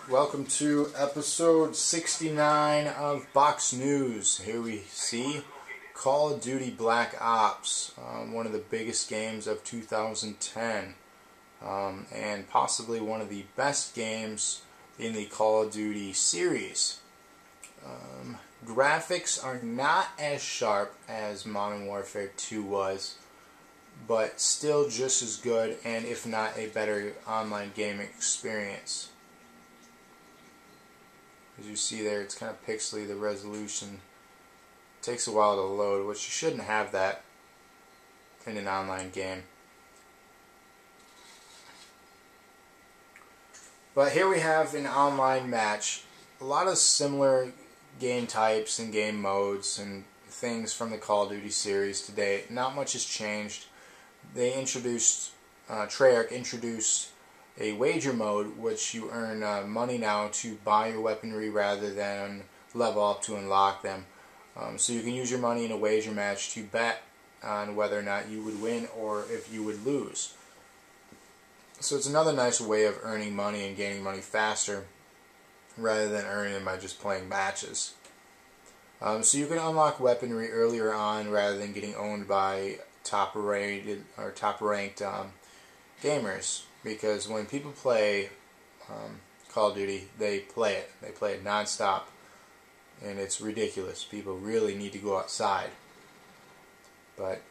Welcome to episode 69 of Box News. Here we see Call of Duty Black Ops, one of the biggest games of 2010, and possibly one of the best games in the Call of Duty series. Graphics are not as sharp as Modern Warfare 2 was, but still just as good, and if not a better online gaming experience. As you see there, it's kind of pixely, the resolution. It takes a while to load, which you shouldn't have that in an online game. But here we have an online match. A lot of similar game types and game modes and things from the Call of Duty series today. Not much has changed. They introduced, Treyarch introduced a wager mode, which you earn money now to buy your weaponry rather than level up to unlock them. So you can use your money in a wager match to bet on whether or not you would win or if you would lose. So it's another nice way of earning money and gaining money faster rather than earning them by just playing matches. So you can unlock weaponry earlier on rather than getting owned by top-rated or top-ranked gamers. Because when people play Call of Duty, they play it. They play it non-stop, and it's ridiculous. People really need to go outside. But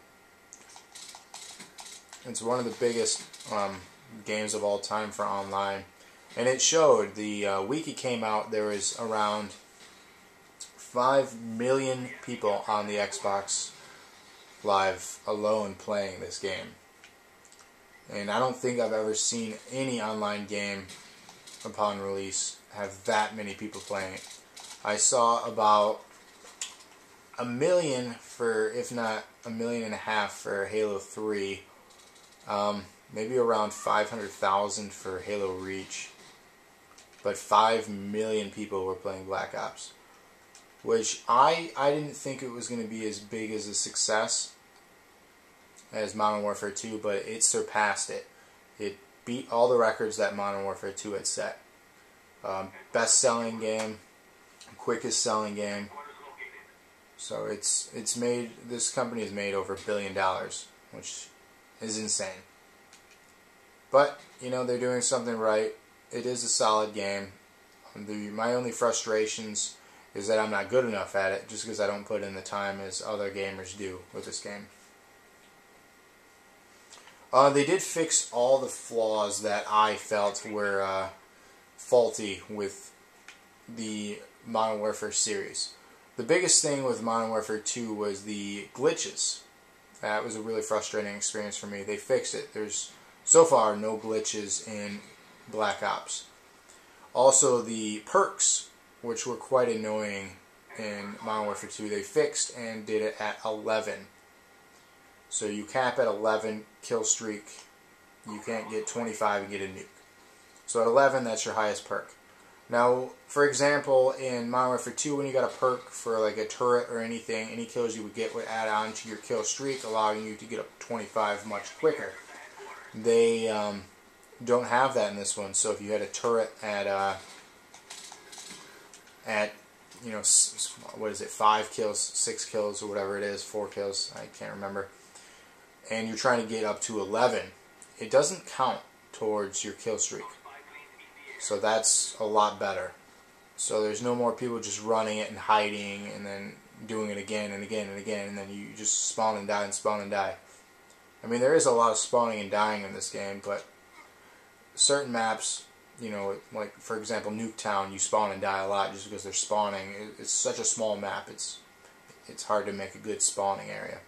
it's one of the biggest games of all time for online. And it showed, the week it came out, there was around 5 million people on the Xbox Live alone playing this game. And I don't think I've ever seen any online game upon release have that many people playing it. I saw about 1 million for, if not 1.5 million for Halo 3. Maybe around 500,000 for Halo Reach. But 5 million people were playing Black Ops. Which I didn't think it was going to be as big as a success as Modern Warfare 2, but it surpassed it. It beat all the records that Modern Warfare 2 had set. Best selling game, quickest selling game. So it's made, this company has made over $1 billion, which is insane. But you know, they're doing something right. It is a solid game. My only frustrations is that I'm not good enough at it, just because I don't put in the time as other gamers do with this game. They did fix all the flaws that I felt were faulty with the Modern Warfare series. The biggest thing with Modern Warfare 2 was the glitches. That was a really frustrating experience for me. They fixed it. There's so far no glitches in Black Ops. Also the perks, which were quite annoying in Modern Warfare 2, they fixed and did it at 11. So you cap at 11 kill streak, you can't get 25 and get a nuke. So at 11, that's your highest perk. Now, for example, in Modern Warfare 2, when you got a perk for like a turret or anything, any kills you would get would add on to your kill streak, allowing you to get up to 25 much quicker. They don't have that in this one. So if you had a turret at you know, what is it, 5 kills, 6 kills, or whatever it is, 4 kills, I can't remember, and you're trying to get up to 11, it doesn't count towards your kill streak. So that's a lot better. So there's no more people just running it and hiding and then doing it again and again and again, and then you just spawn and die and spawn and die. I mean, there is a lot of spawning and dying in this game, but certain maps, you know, like for example Nuketown, you spawn and die a lot just because they're spawning. It's such a small map, it's hard to make a good spawning area.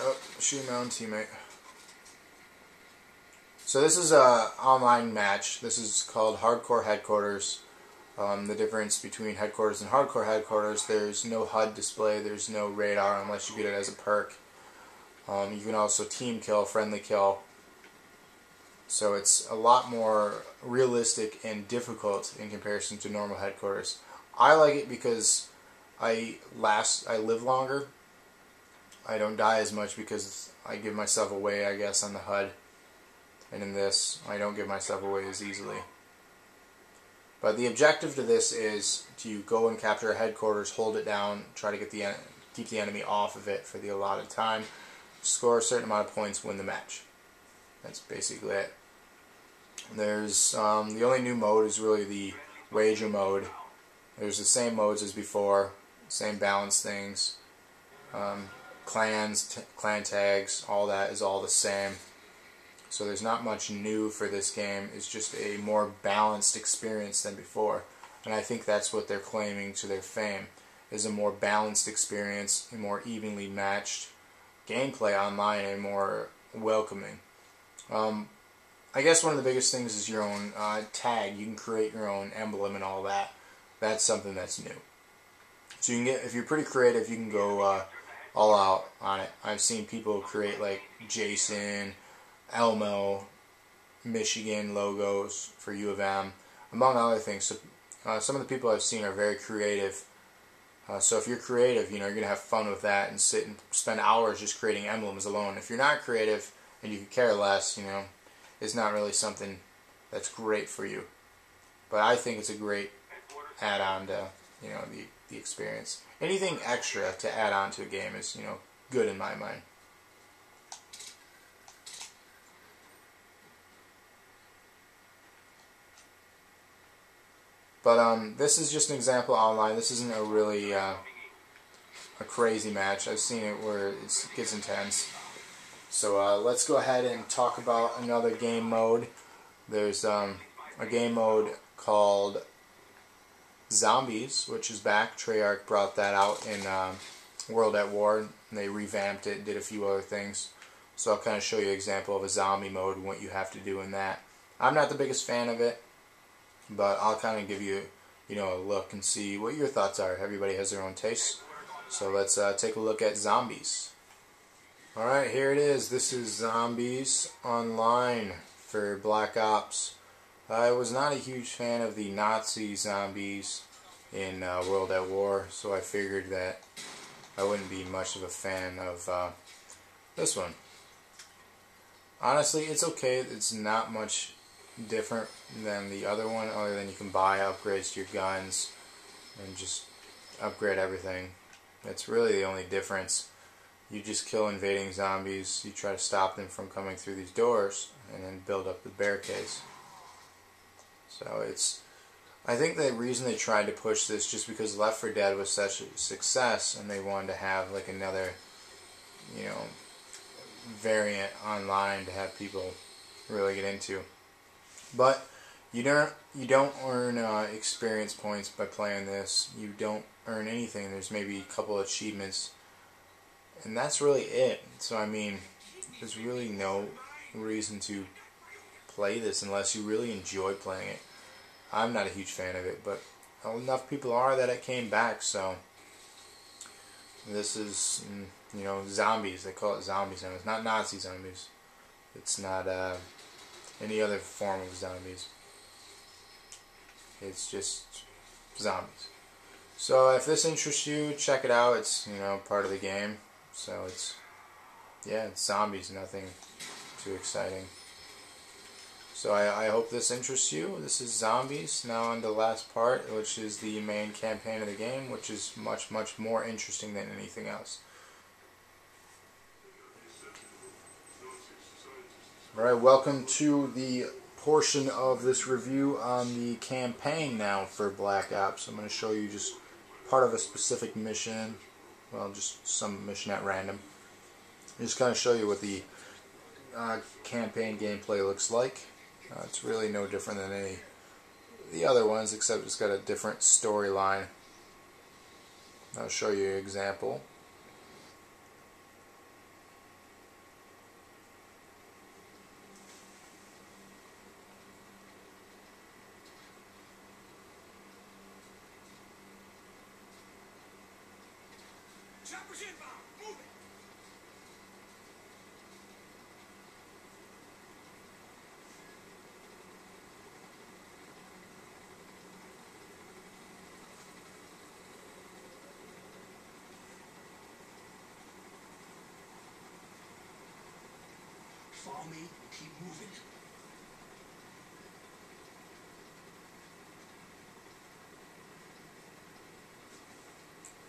Oh, shooting my own teammate. So this is a online match. This is called Hardcore Headquarters. The difference between Headquarters and Hardcore Headquarters, there's no HUD display, there's no radar unless you get it as a perk. You can also team kill, friendly kill. So it's a lot more realistic and difficult in comparison to normal Headquarters. I like it because I live longer. I don't die as much because I give myself away, I guess, on the HUD. And in this, I don't give myself away as easily. But the objective to this is to go and capture a headquarters, hold it down, try to get keep the enemy off of it for the allotted time, score a certain amount of points, win the match. That's basically it. There's the only new mode is really the wager mode. There's the same modes as before, same balance things, clans, clan tags, all that is all the same. So there's not much new for this game. It's just a more balanced experience than before. And I think that's what they're claiming to their fame, is a more balanced experience, a more evenly matched gameplay online, and more welcoming. I guess one of the biggest things is your own tag. You can create your own emblem and all that. That's something that's new. So you can get, if you're pretty creative, you can go all out on it. I've seen people create like Jason, Elmo, Michigan logos for U of M, among other things. So, some of the people I've seen are very creative. So if you're creative, you're going to have fun with that and sit and spend hours just creating emblems alone. If you're not creative and you could care less, it's not really something that's great for you. But I think it's a great add-on to, the experience. Anything extra to add on to a game is, good in my mind. But this is just an example online. This isn't a really a crazy match. I've seen it where it gets intense. So let's go ahead and talk about another game mode. There's a game mode called Zombies, which is back. Treyarch brought that out in World at War, and they revamped it, did a few other things. So I'll kind of show you an example of a zombie mode and what you have to do in that. I'm not the biggest fan of it, but I'll kind of give you, a look and see what your thoughts are. Everybody has their own tastes. So let's take a look at Zombies. Alright, here it is. This is Zombies Online for Black Ops. I was not a huge fan of the Nazi zombies in World at War, so I figured that I wouldn't be much of a fan of this one. Honestly, it's okay. It's not much different than the other one, other than you can buy upgrades to your guns and just upgrade everything. That's really the only difference. You just kill invading zombies, you try to stop them from coming through these doors, and then build up the barricades. So I think the reason they tried to push this just because Left 4 Dead was such a success, and they wanted to have like another, variant online to have people really get into. But you don't earn experience points by playing this. You don't earn anything. There's maybe a couple of achievements, and that's really it. So I mean, there's really no reason to play this unless you really enjoy playing it. I'm not a huge fan of it, but enough people are that it came back. So this is, zombies. They call it zombie zombies, not Nazi zombies. It's not any other form of zombies. It's just zombies. So if this interests you, check it out. It's part of the game. So it's zombies. Nothing too exciting. So I hope this interests you. This is Zombies. Now on to the last part, which is the main campaign of the game, which is much, much more interesting than anything else. Alright, welcome to the portion of this review on the campaign now for Black Ops. I'm going to show you just part of a specific mission. Well, just some mission at random. Just kind of show you what the campaign gameplay looks like. It's really no different than any of the other ones, except it's got a different storyline. I'll show you an example. follow me, we'll keep moving.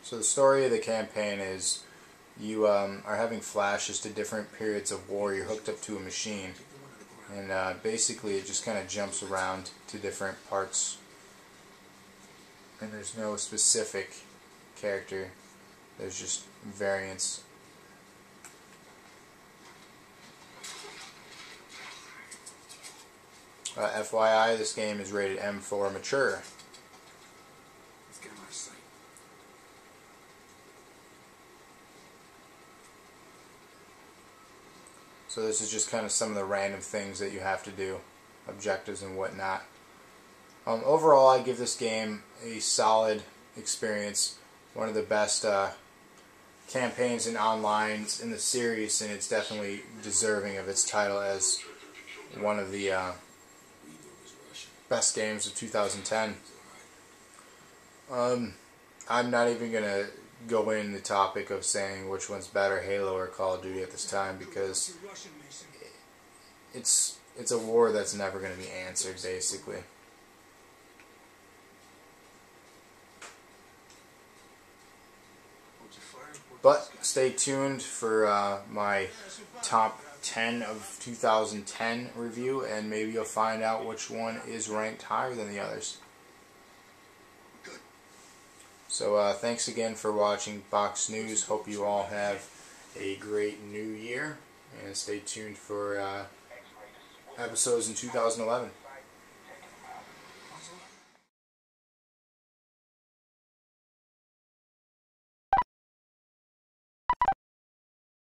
So the story of the campaign is you are having flashes to different periods of war. You're hooked up to a machine, and basically it just kind of jumps around to different parts, and there's no specific character, there's just variants. FYI, this game is rated M for mature. Let's get him out of sight. So this is just kind of some of the random things that you have to do, objectives and whatnot. Overall, I give this game a solid experience. One of the best campaigns and onlines in the series, and it's definitely deserving of its title as one of the best games of 2010. I'm not even going to go in the topic of saying which one's better, Halo or Call of Duty at this time, because it's a war that's never going to be answered, basically. But stay tuned for my top 10 of 2010 review, and maybe you'll find out which one is ranked higher than the others. So thanks again for watching Box News. Hope you all have a great new year, and stay tuned for episodes in 2011.